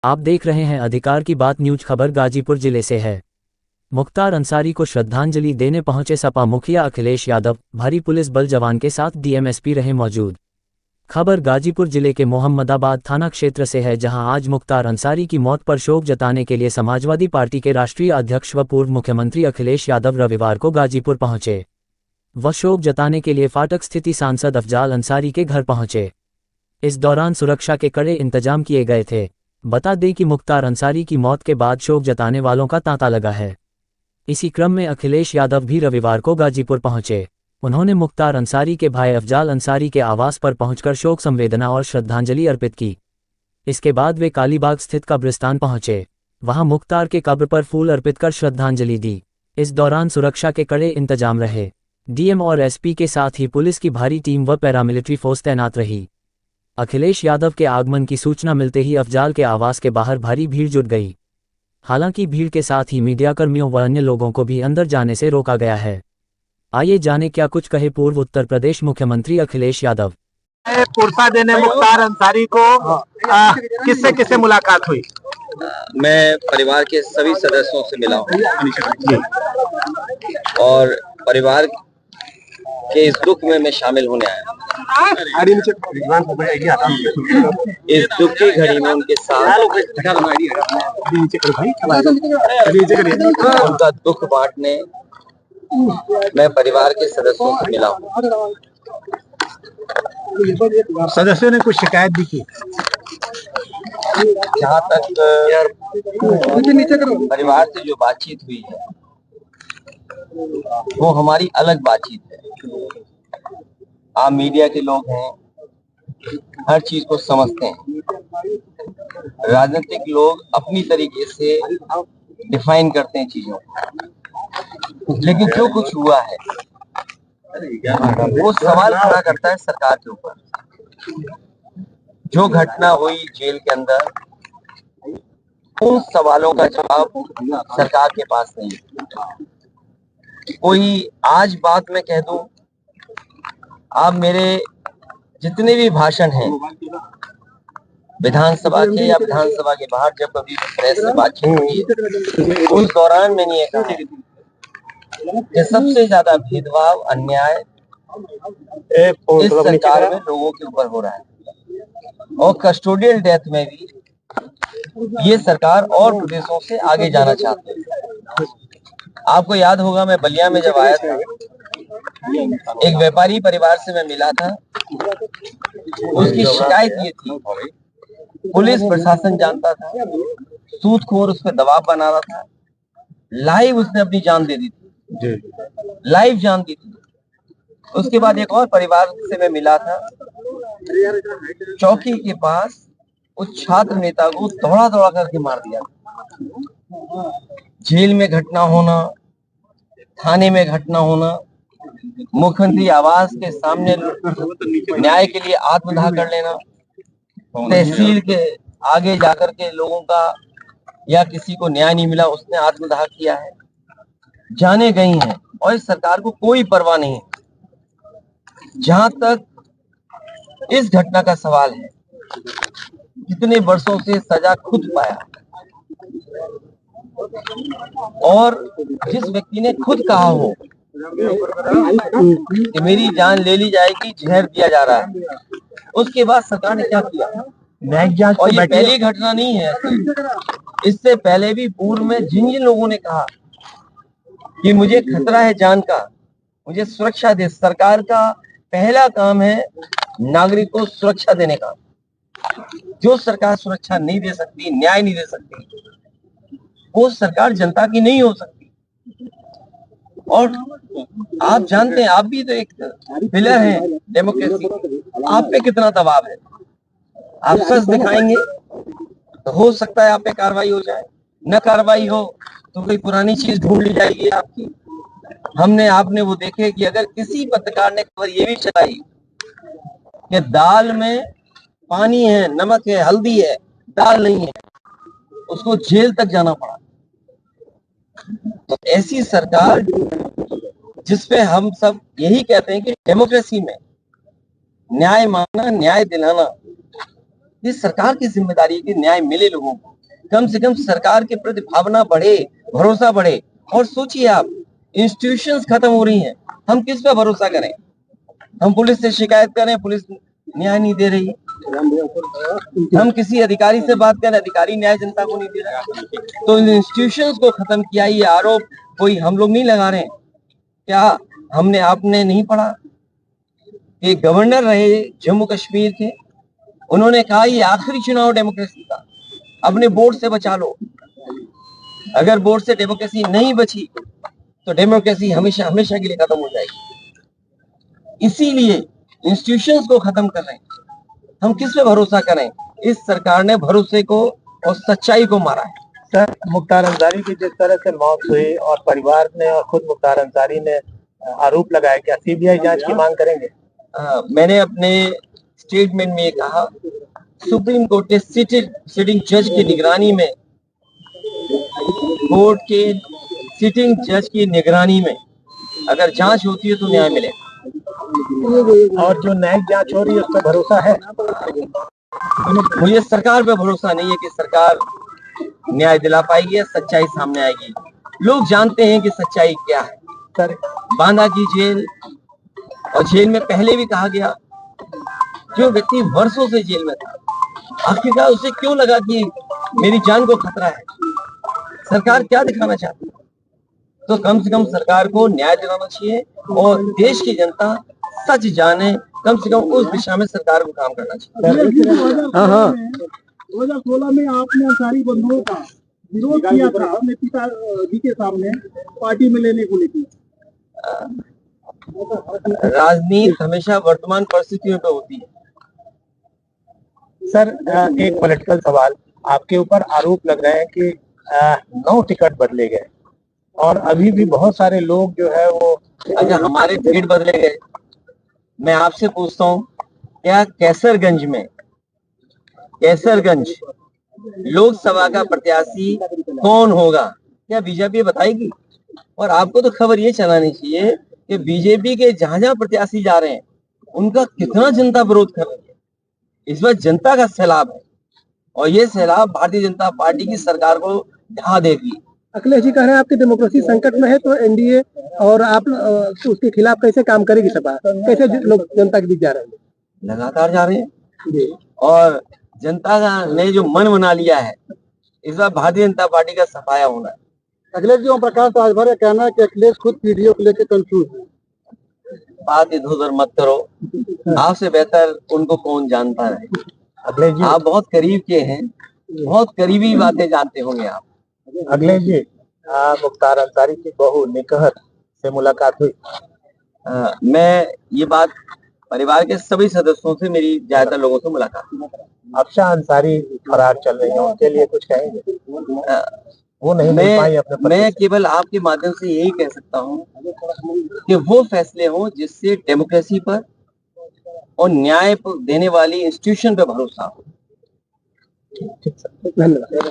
आप देख रहे हैं अधिकार की बात न्यूज। खबर गाजीपुर जिले से है। मुख्तार अंसारी को श्रद्धांजलि देने पहुंचे सपा मुखिया अखिलेश यादव, भारी पुलिस बल जवान के साथ डीएमएसपी रहे मौजूद। खबर गाजीपुर जिले के मोहम्मदाबाद थाना क्षेत्र से है, जहां आज मुख्तार अंसारी की मौत पर शोक जताने के लिए समाजवादी पार्टी के राष्ट्रीय अध्यक्ष व पूर्व मुख्यमंत्री अखिलेश यादव रविवार को गाजीपुर पहुंचे। वह शोक जताने के लिए फाटक स्थित सांसद अफजाल अंसारी के घर पहुंचे। इस दौरान सुरक्षा के कड़े इंतजाम किए गए थे। बता दें कि मुख्तार अंसारी की मौत के बाद शोक जताने वालों का तांता लगा है। इसी क्रम में अखिलेश यादव भी रविवार को गाजीपुर पहुंचे। उन्होंने मुख्तार अंसारी के भाई अफजाल अंसारी के आवास पर पहुंचकर शोक संवेदना और श्रद्धांजलि अर्पित की। इसके बाद वे कालीबाग स्थित कब्रिस्तान पहुंचे। वहां मुख्तार के कब्र पर फूल अर्पित कर श्रद्धांजलि दी। इस दौरान सुरक्षा के कड़े इंतजाम रहे। डीएम और एसपी के साथ ही पुलिस की भारी टीम व पैरामिलिट्री फोर्स तैनात रही। अखिलेश यादव के आगमन की सूचना मिलते ही अफजाल के आवास के बाहर भारी भीड़ जुट गई। हालांकि भीड़ के साथ ही मीडियाकर्मियों व अन्य लोगों को भी अंदर जाने से रोका गया है। आइए जाने क्या कुछ कहे पूर्व उत्तर प्रदेश मुख्यमंत्री अखिलेश यादव। पुरसा देने मुख्तार अंसारी को किससे किससे मुलाकात हुई? मैं परिवार के सभी सदस्यों से मिला हूँ और परिवार के इस दुख में मैं शामिल होने आया। इस दुख की घड़ी में उनके साथ उनका दुख बांटने मैं परिवार के सदस्यों से मिला हूँ। सदस्यों ने कुछ शिकायत भी की। जहाँ तक परिवार से जो बातचीत हुई है वो हमारी अलग बातचीत है। आप मीडिया के लोग हैं, हर चीज को समझते हैं। राजनीतिक लोग अपनी तरीके से डिफाइन करते हैं चीजों को, लेकिन जो कुछ हुआ है वो सवाल खड़ा करता है सरकार के ऊपर। जो घटना हुई जेल के अंदर, उन सवालों का जवाब सरकार के पास नहीं है। कोई आज बात में कह दूं, आप मेरे जितने भी भाषण हैं विधानसभा के या विधानसभा के बाहर जब कभी प्रेस से बातचीत हुई है, उस दौरान मैंने ये कहा कि सबसे ज्यादा भेदभाव, अन्याय इस सरकार में लोगों के ऊपर हो रहा है और कस्टोडियल डेथ में भी ये सरकार और प्रदेशों से आगे जाना चाहते हैं। आपको याद होगा, मैं बलिया में जब आया था, एक व्यापारी परिवार से मैं मिला था। उसकी शिकायत ये थी, पुलिस प्रशासन जानता था, सूदखोर उस पर दबाव बना रहा था। लाइव उसने अपनी जान दे दी थी, लाइव जान दी थी। उसके बाद एक और परिवार से मैं मिला था, चौकी के पास उस छात्र नेता को दौड़ा दौड़ा करके मार दिया। जेल में घटना होना, थाने में घटना होना, मुख्यमंत्री आवास के सामने न्याय के लिए आत्मदाह कर लेना, तहसील के आगे जाकर के लोगों का या किसी को न्याय नहीं मिला उसने आत्मदाह किया है, जाने गई हैं और इस सरकार को कोई परवाह नहीं है। जहां तक इस घटना का सवाल है, कितने वर्षों से सजा खुद पाया और जिस व्यक्ति ने खुद कहा हो कि मेरी जान ले ली जाएगी, जहर दिया जा रहा है, उसके बाद सरकार ने क्या किया? और ये पहली घटना नहीं है। इससे पहले भी पूर्व में जिन जिन लोगों ने कहा कि मुझे खतरा है जान का, मुझे सुरक्षा दे, सरकार का पहला काम है नागरिक को सुरक्षा देने का। जो सरकार सुरक्षा नहीं दे सकती, न्याय नहीं दे सकती, वो सरकार जनता की नहीं हो सकती। और आप जानते हैं, आप भी तो एक पिलर हैं डेमोक्रेसी, आप पे कितना दबाव है। आप सच दिखाएंगे तो हो सकता है आप पे कार्रवाई हो जाए, न कार्रवाई हो तो कोई पुरानी चीज ढूंढ ली जाएगी आपकी। हमने आपने वो देखे कि अगर किसी पत्रकार ने खबर ये भी चलाई कि दाल में पानी है, नमक है, हल्दी है, दाल नहीं है, उसको जेल तक जाना पड़ा। तो ऐसी सरकार जिसपे हम सब यही कहते हैं कि डेमोक्रेसी में न्याय मांगना, न्याय दिलाना, ये सरकार की जिम्मेदारी है कि न्याय मिले लोगों को। कम से कम सरकार के प्रति भावना बढ़े, भरोसा बढ़े। और सोचिए आप, इंस्टीट्यूशंस खत्म हो रही हैं, हम किस पे भरोसा करें? हम पुलिस से शिकायत करें, पुलिस न्याय नहीं दे रही। हम किसी अधिकारी से बात करें, अधिकारी न्याय जनता को नहीं दे रहा। तो इन इंस्टीट्यूशंस को खत्म किया, ये आरोप कोई हम लोग नहीं लगा रहे हैं। क्या हमने आपने नहीं पढ़ा? एक गवर्नर रहे जम्मू कश्मीर के, उन्होंने कहा ये आखिरी चुनाव डेमोक्रेसी का, अपने बोर्ड से बचा लो। अगर बोर्ड से डेमोक्रेसी नहीं बची तो डेमोक्रेसी हमेशा हमेशा के लिए खत्म हो जाएगी। इसीलिए इंस्टीट्यूशंस को खत्म कर रहे हैं। हम किस पे भरोसा करें? इस सरकार ने भरोसे को और सच्चाई को मारा है। सर, मुख्तार अंसारी की जिस तरह से मौत हुई और परिवार ने और खुद मुख्तार अंसारी ने आरोप लगाया, क्या सीबीआई जांच की मांग करेंगे? मैंने अपने स्टेटमेंट में कहा, सुप्रीम कोर्ट के सिटिंग जज की निगरानी में, कोर्ट के सिटिंग जज की निगरानी में अगर जांच होती है तो न्याय मिलेगा। और जो न्यायिक जांच हो रही है उस पर भरोसा है? मुझे सरकार पे भरोसा नहीं है कि सरकार न्याय दिला पाएगी या सच्चाई सामने आएगी। लोग जानते हैं कि सच्चाई क्या है। सर, बांदा की जेल और जेल में पहले भी कहा गया, जो व्यक्ति वर्षों से जेल में था, आखिरकार उसे क्यों लगा कि मेरी जान को खतरा है? सरकार क्या दिखाना चाहती है? तो कम से कम सरकार को न्याय दिलाना चाहिए और देश की जनता सच जाने, कम से कम उस दिशा में सरकार को काम करना चाहिए। हाँ, 2016 में आपने अंसारी बंधुओं का विरोध किया था अपने पिताजी के सामने पार्टी में लेने को लेकर। राजनीति हमेशा वर्तमान परिस्थितियों पे होती है। सर, एक पॉलिटिकल सवाल, आपके ऊपर आरोप लग रहे हैं कि 9 टिकट बदले गए और अभी भी बहुत सारे लोग जो है वो अच्छा, हमारे टिकट बदले गए। मैं आपसे पूछता हूँ, क्या कैसरगंज लोकसभा का प्रत्याशी कौन होगा? क्या बीजेपी बताएगी? और आपको तो खबर ये चलानी चाहिए कि बीजेपी के जहां जहां प्रत्याशी जा रहे हैं उनका कितना जनता विरोध कर रही है। इस बार जनता का सैलाब है और ये सैलाब भारतीय जनता पार्टी की सरकार को ढहा देगी। अखिलेश जी कह रहे हैं आपकी डेमोक्रेसी संकट में है, तो एनडीए और आप उसके खिलाफ कैसे काम करेगी सपा? कैसे लोग जनता के बीच जा रहे हैं? लगातार जा रहे हैं और जनता का ने जो मन बना लिया है, इस बार भारतीय जनता पार्टी का सफाया होना है। अखिलेश जी, ओम प्रकाश राजभर का कहना है कि अखिलेश खुद पीडीओ को लेकर कंफ्यूज है। बात इधर उधर मत करो, आपसे बेहतर उनको कौन जानता है। अखिलेश जी, आप बहुत करीब के हैं, बहुत करीबी बातें जानते होंगे आप। अखिलेश जी, मुख्तार अंसारी की बहू निकहत से मुलाकात हुई? मैं ये बात परिवार के सभी सदस्यों से, मेरी ज्यादातर लोगों से मुलाकात हुई। अफशान अंसारी फरार चल रही है, उनके लिए कुछ कहेंगे? वो नहीं मिल पाई अपने पति मैं से। केवल आपके माध्यम से यही कह सकता हूँ कि वो फैसले हों जिससे डेमोक्रेसी पर और न्याय देने वाली इंस्टीट्यूशन पर भरोसा हो। धन्यवाद।